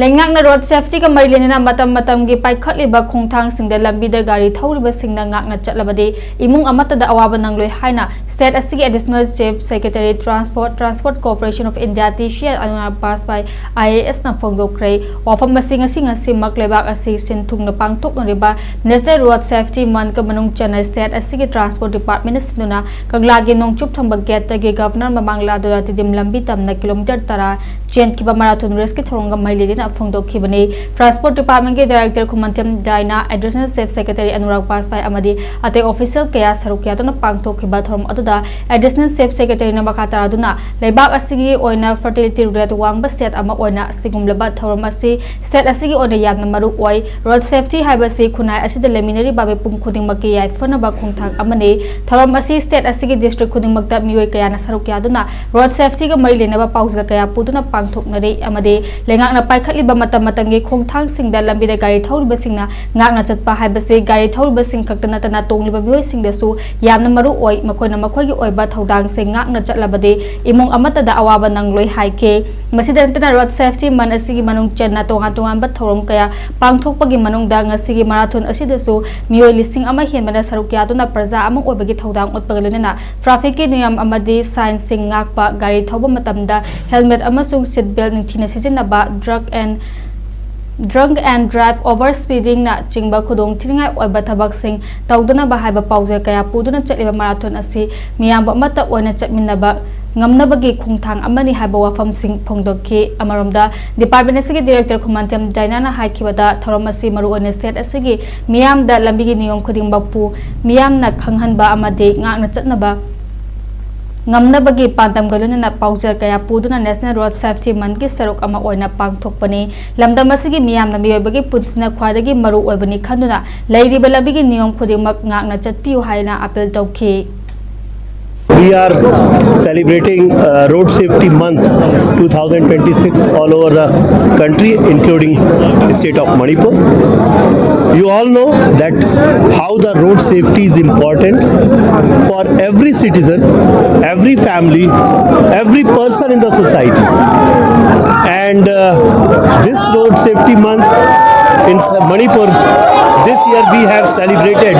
Lengakna road safety ka marilina matam gi paikhatliba khongthang singda lambida gari thawriba singna ngakna chatlabadi imung amata da awaba nangloi haina state asigi additional chief secretary transport corporation of India tishia anuna pass by IAS na pangthokhre wafam masinga singa simak lebak asi sinthungna pangthokna riba national road safety month ka manung chana state asigi transport department sinuna kanglagi nongchup thamba gate gi governor mamangla do tidim lambi tamna kilometre tara chen kiba marathon race ki thoronga mailina pangthokhibani transport department ke director Kumantiam Daina additional chief secretary Anurag Paspai amadi ate official kaya sarukya tona pangthokhiba thorom aduda additional chief secretary na makata aduna lebak asigi oina fertility rate wangba state ama oina sigumlaba thorom asi state asigi oina yamna maru oi road safety haibasi khunai asida leminary babe pum khuding makki yai fana ba khungthang amane thorom asi state asigi district khuding makta mioi kaya na sarukya aduna road safety ga mari lena ba pauza kaya puduna pangthoknare amade lengakna paikhatliba matangi khongthang singda lambida gari thawriba singna ngakna chatpa haibase gari thawriba sing khaktana tana tongliba bioi singdasu yamna maru oi makoina makhoigi oiba thodang se ngakna chatlabade imung amata da awaba nangloi haike masida tana road safety man asigi manung chenna tongan ba thorom kaya pangthokpagi manungda ngasigi marathon asidasu mioi lising ama henbana sarukya tuna praja amung oibagi thodang utpagalena traffic ki niyam amadi sign sing ngakpa gari thoba matamda helmet amasung seat belt ningthina sijinaba drunk and drive over speeding na chingba khudong thiringai oiba thabak sing tawduna ba haiba pause kaya puduna chatliba marathon asi miyamba mata oina chatminaba ngamnabagi khungthang amani haiba wafam sing phongdokki amaromda department asigi director Kumantiam Daina na haikibada thorom asi maru oina state asigi miyamda lambigi niyom khuding bapu miyamna khanghanba amade ngakna chatnaba ngamnabagi pantam galuna paujar kaya puduna national road safety month ki saruk ama oina pangthokpani lamdam asigi miyamna miyoibagi punsina khwadagi maru oibani khanduna leiriba labigi niyom khudingmak ngakna chatpiu haina appeal tawki. We are celebrating Road Safety Month 2026 all over the country, including the state of Manipur. You all know that how the road safety is important for every citizen, every family, every person in the society. And this Road Safety Month in Manipur, this year we have celebrated